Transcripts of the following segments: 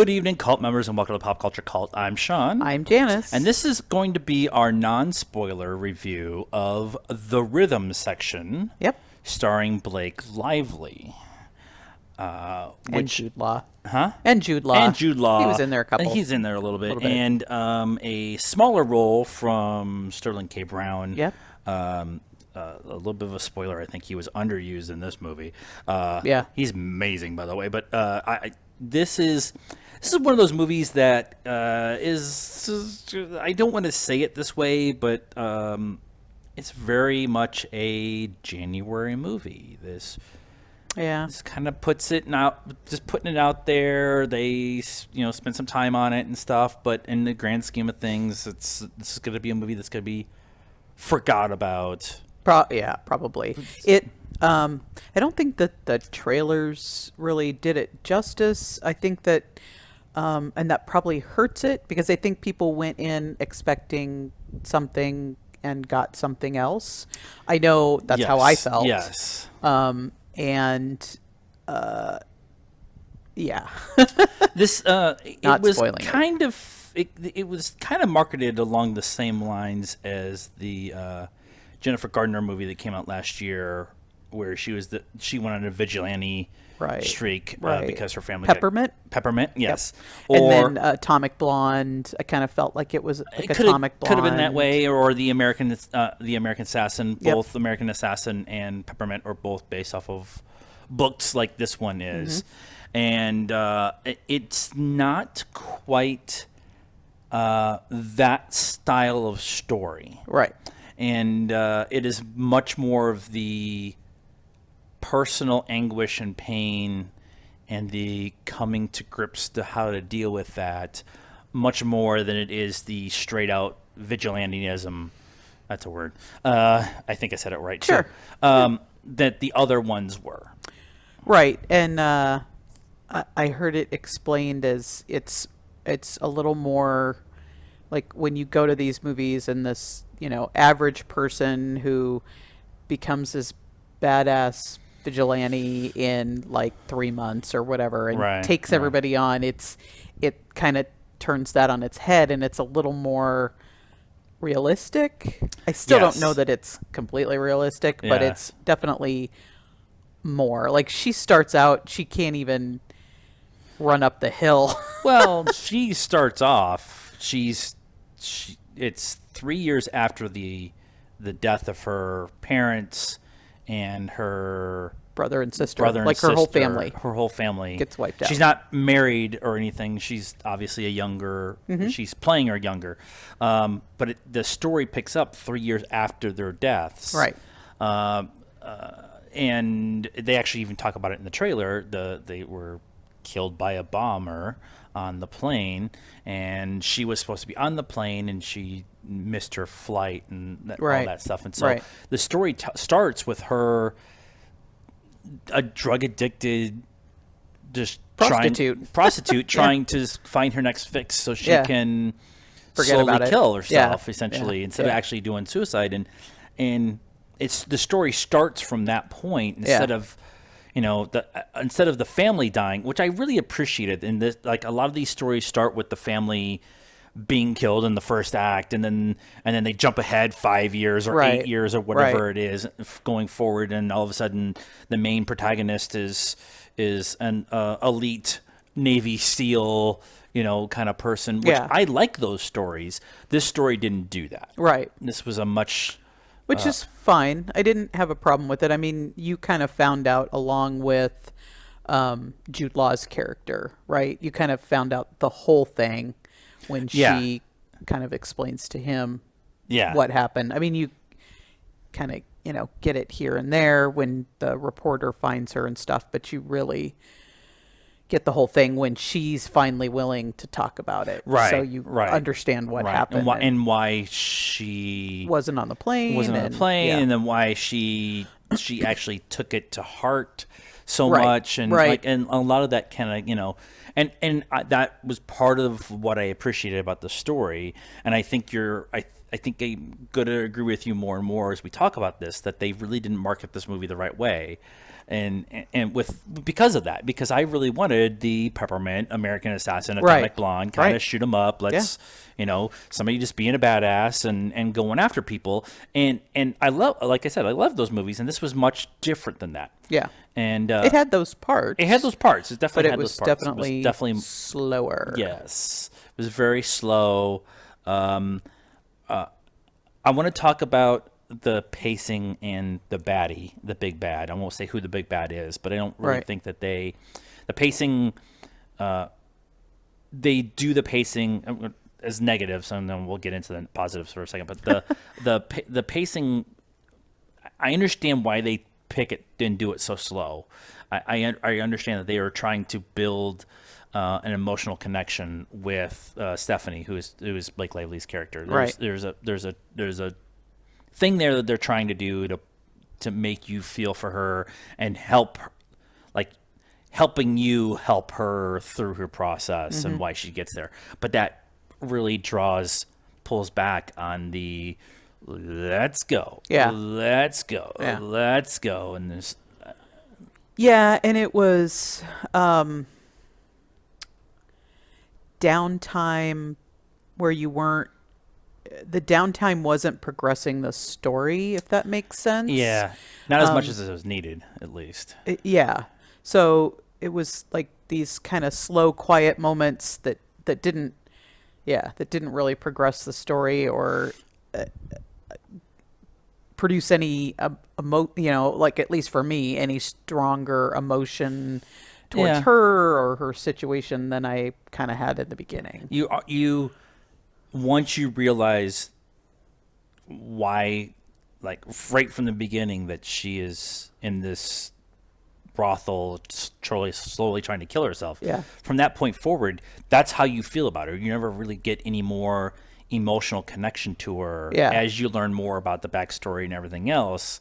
Good evening, cult members, and welcome to Pop Culture Cult. I'm Sean. I'm Janice. And this is going to be our non-spoiler review of The Rhythm section. Yep. Starring Blake Lively. And Jude Law. Huh? And Jude Law. And Jude Law. He was in there a couple. He's in there a little bit. And a smaller role from Sterling K. Brown. Yep. A little bit of a spoiler. I think he was underused in this movie. Yeah. He's amazing, by the way. But this is one of those movies that is I don't want to say it this way, but it's very much a January movie. This kind of puts it out, just putting it out there. They spend some time on it and stuff, but in the grand scheme of things, this is going to be a movie that's going to be forgot about. Probably. I don't think that the trailers really did it justice. I think that, and that probably hurts it because I think people went in expecting something and got something else. I know that's how I felt. Yes. Yeah. This Not it was spoiling kind of it was kind of marketed along the same lines as the Jennifer Gardner movie that came out last year, where she went on a vigilante streak because her family Peppermint. Peppermint, yes. Yep. Or and then Atomic Blonde. I kind of felt like it was like Blonde. Atomic Could have been that way, or the American Assassin. Both American Assassin and Peppermint are both based off of books like this one is, and it's not quite that style of story, right? And it is much more of the personal anguish and pain and the coming to grips to how to deal with that, much more than it is the straight out vigilantism. That's a word. I think I said it right. Sure. Too, that the other ones were. Right. And I heard it explained as it's a little more like when you go to these movies and this, average person who becomes this badass vigilante in like 3 months or whatever and takes everybody on, it kind of turns that on its head, and it's a little more realistic. I still don't know that it's completely realistic, but it's definitely more. Like, she starts out, she can't even run up the hill. Well, she starts off, it's 3 years after the death of her parents and her brother and sister. Her whole family gets wiped out. She's not married or anything. She's obviously a younger. She's playing her younger, but the story picks up 3 years after their deaths. Right. And they actually even talk about it in the trailer. They were killed by a bomber on the plane, and she was supposed to be on the plane, and she missed her flight and all that stuff. And so the story starts with her, a drug addicted, just prostitute trying to find her next fix so she can slowly kill herself, essentially, instead of actually doing suicide. And it's the story starts from that point instead of instead of the family dying, which I really appreciated. In this, like, a lot of these stories start with the family being killed in the first act, and then they jump ahead 5 years or 8 years or whatever it is going forward, and all of a sudden the main protagonist is an elite Navy SEAL, kind of person. Which I like those stories. This story didn't do that. Right. This was a much. Which is fine. I didn't have a problem with it. I mean, you kind of found out along with Jude Law's character, right? You kind of found out the whole thing when she kind of explains to him what happened. I mean, you kind of, get it here and there when the reporter finds her and stuff, but you really get the whole thing when she's finally willing to talk about it. So you understand what happened. And why she wasn't on the plane. And then why she actually took it to heart so much. And and a lot of that kind of, that was part of what I appreciated about the story. And I think I think I'm going to agree with you more and more as we talk about this, that they really didn't market this movie the right way. And because of that, because I really wanted the peppermint American Assassin, Atomic Right. Blonde, kind of Right. shoot 'em up. Let's, somebody just being a badass and going after people. And I love, like I said, I love those movies, and this was much different than that. Yeah. And It had those parts. it had those parts. It but definitely it had was those parts. definitely It was definitely slower. yes. It was very slow. I want to talk about the pacing and the baddie, the big bad. I won't say who the big bad is, but I don't really Right. think that the pacing, they do the pacing as negatives, and then we'll get into the positives for a second. But the pacing, I understand why they pick it and do it so slow. I understand that they are trying to build an emotional connection with Stephanie, who is Blake Lively's character. Right. There's a thing there that they're trying to do to make you feel for her and help, like helping you help her through her process and why she gets there. But that really pulls back on the let's go, Yeah. let's go, Yeah. let's go, and this. Yeah, and it was downtime where the downtime wasn't progressing the story, if that makes sense. Yeah, not as much as it was needed, at least. Yeah. So it was like these kind of slow, quiet moments that didn't really progress the story or produce any like, at least for me, any stronger emotion towards Yeah. her or her situation than I kind of had in the beginning. You once you realize why, like right from the beginning, that she is in this brothel, slowly trying to kill herself. Yeah. From that point forward, that's how you feel about her. You never really get any more emotional connection to her Yeah. as you learn more about the backstory and everything else.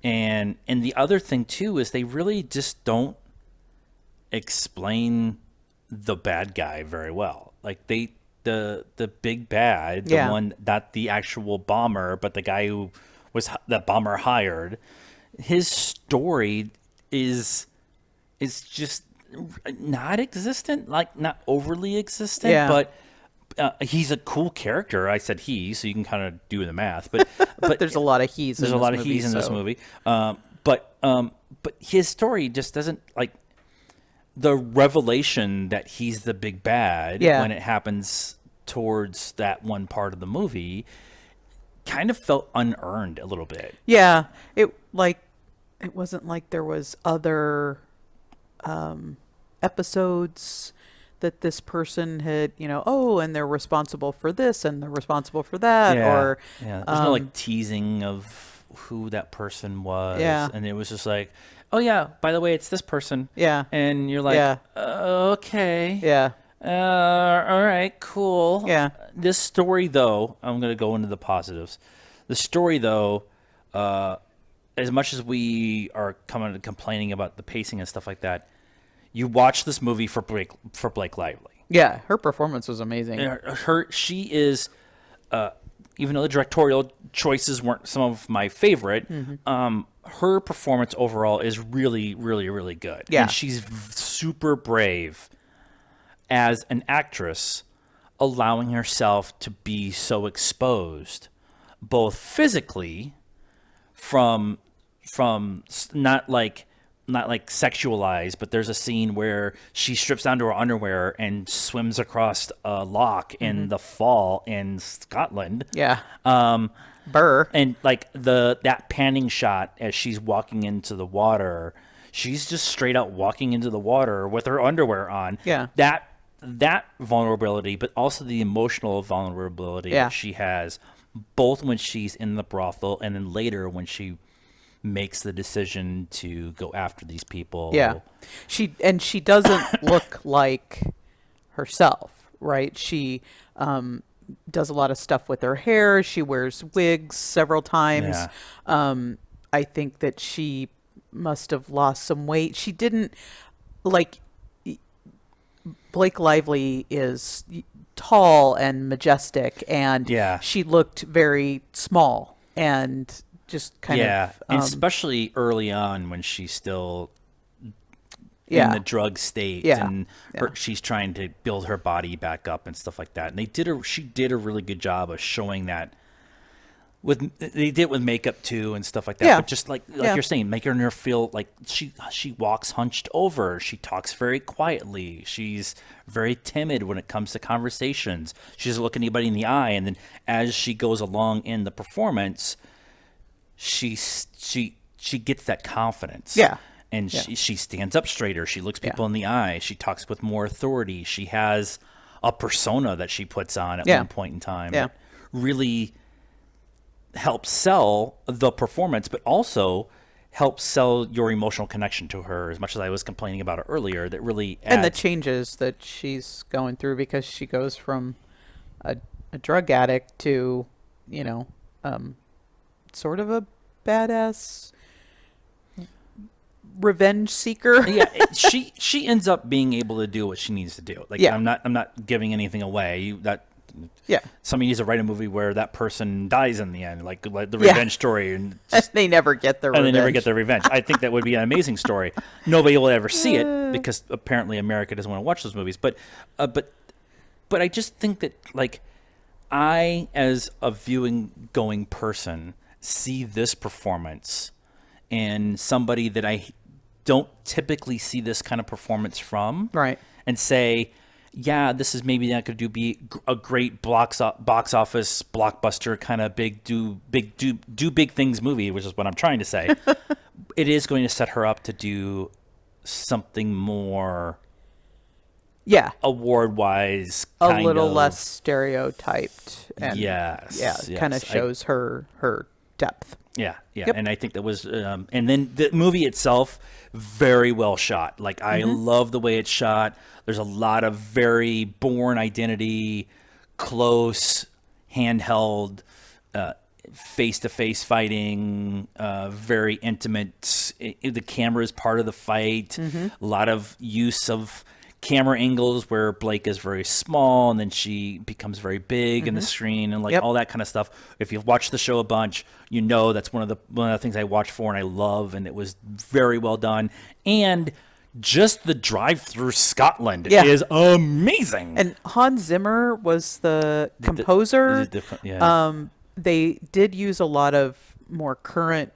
And the other thing too is they really just don't explain the bad guy very well. Like the big bad, the Yeah. one, not the actual bomber, but the guy who was that bomber hired. His story is just not existent, like not overly existent, Yeah. but he's a cool character. I said he, so you can kind of do the math, but There's a lot of he's. there's in a this lot of movie, he's in this so- movie. But his story just doesn't, like, the revelation that he's the big bad Yeah. when it happens towards that one part of the movie kind of felt unearned a little bit. Yeah, it wasn't like there was other episodes that this person had, and they're responsible for this and they're responsible for that, or yeah, there's no like teasing of who that person was. Yeah. And it was just like, oh yeah, by the way, it's this person. Yeah. And you're like, Yeah. Okay. yeah, All right, cool. Yeah. This story, though, I'm going to go into the positives. The story, though, as much as we are complaining about the pacing and stuff like that, you watch this movie for Blake Lively. yeah. Her performance was amazing. She is, even though the directorial choices weren't some of my favorite, her performance overall is really, really, really good. Yeah. And she's super brave as an actress, allowing herself to be so exposed, both physically, from not like sexualized, but there's a scene where she strips down to her underwear and swims across a loch in the fall in Scotland. Yeah. Burr. And like that panning shot as she's walking into the water, she's just straight out walking into the water with her underwear on. Yeah. That vulnerability, but also the emotional vulnerability Yeah. that she has, both when she's in the brothel and then later when she makes the decision to go after these people. Yeah. She doesn't look like herself, right? She does a lot of stuff with her hair. She wears wigs several times. Yeah. I think that she must have lost some weight. She didn't, like, Blake Lively is tall and majestic, and Yeah. she looked very small and just kind Yeah, of and especially early on when she's still in yeah, the drug state yeah, and yeah, she's trying to build her body back up and stuff like that. And she did a really good job of showing that they did it with makeup too and stuff like that. yeah, But just like yeah, you're saying, making her feel like she walks hunched over. She talks very quietly. She's very timid when it comes to conversations. She doesn't look anybody in the eye. And then as she goes along in the performance, she gets that confidence. yeah, And yeah, she stands up straighter. She looks yeah, people in the eye. She talks with more authority. She has a persona that she puts on at yeah, one point in time yeah. that really helps sell the performance, but also helps sell your emotional connection to her. As much as I was complaining about it earlier, that really And the adds. changes that she's going through, because she goes from a, a drug addict to, you know, sort of a badass revenge seeker. Yeah, she ends up being able to do what she needs to do. Like Yeah. I'm not giving anything away. That Yeah. somebody needs to write a movie where that person dies in the end, like the Yeah. revenge story, and They never get their and they revenge. never get their revenge. I think that would be an amazing story. Nobody will ever see it because apparently America doesn't want to watch those movies. But I just think that, like, I, as a viewing going person, see this performance and somebody that I don't typically see this kind of performance from, Right. and say, yeah, this is maybe not going to be a great box office blockbuster kind of do big things movie, which is what I'm trying to say. It is going to set her up to do something more Yeah. award wise, A little less stereotyped. And Yes, yeah, kind of yes. shows her depth. Yeah, yeah, Yep. and I think that was, and then the movie itself, very well shot. Like, I love the way it's shot. There's a lot of very Born Identity, close, handheld, face-to-face fighting, very intimate. The camera is part of the fight. A lot of use of camera angles where Blake is very small and then she becomes very big in the screen, and like Yep. all that kind of stuff. If you've watched the show a bunch, you know that's one of the things I watch for and I love, and it was very well done. And just the drive through Scotland Yeah. is amazing. And Hans Zimmer was the composer. Yeah. They did use a lot of more current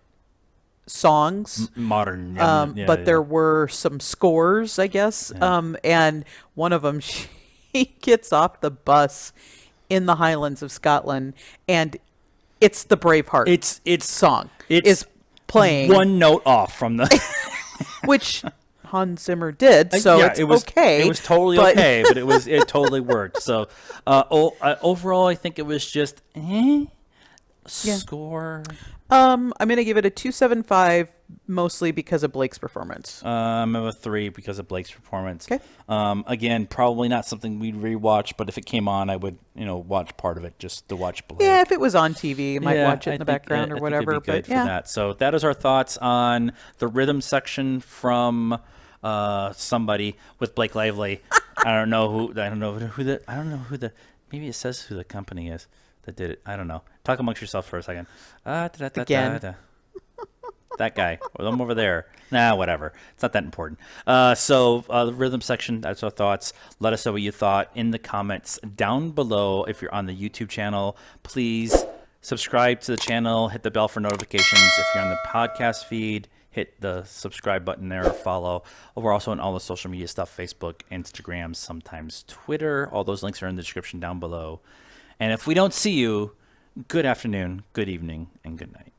songs. Modern, But there were some scores, I guess. And one of them, she gets off the bus in the Highlands of Scotland, and it's the Braveheart it's song it's is playing, one note off from the. which Hans Zimmer did, so Yeah, it's it was okay. It was totally but- okay, but it totally worked. So overall, I think it was just score. I'm gonna give it a 2.75, mostly because of Blake's performance. I'm a 3 because of Blake's performance. Okay. Again, probably not something we'd rewatch, but if it came on, I would watch part of it just to watch Blake. Yeah, if it was on TV, you might Yeah, watch it in the background I or think whatever. it'd be good But for yeah, that. So that is our thoughts on the rhythm section from somebody with Blake Lively. I don't know who the. Maybe it says who the company is that did it. I don't know. Talk amongst yourself for a second. Again. That guy, or them over there. Nah, whatever. It's not that important. So the rhythm section, that's our thoughts. Let us know what you thought in the comments down below. If you're on the YouTube channel, please subscribe to the channel. Hit the bell for notifications. If you're on the podcast feed, hit the subscribe button there or follow. We're also on all the social media stuff, Facebook, Instagram, sometimes Twitter. All those links are in the description down below. And if we don't see you, good afternoon, good evening, and good night.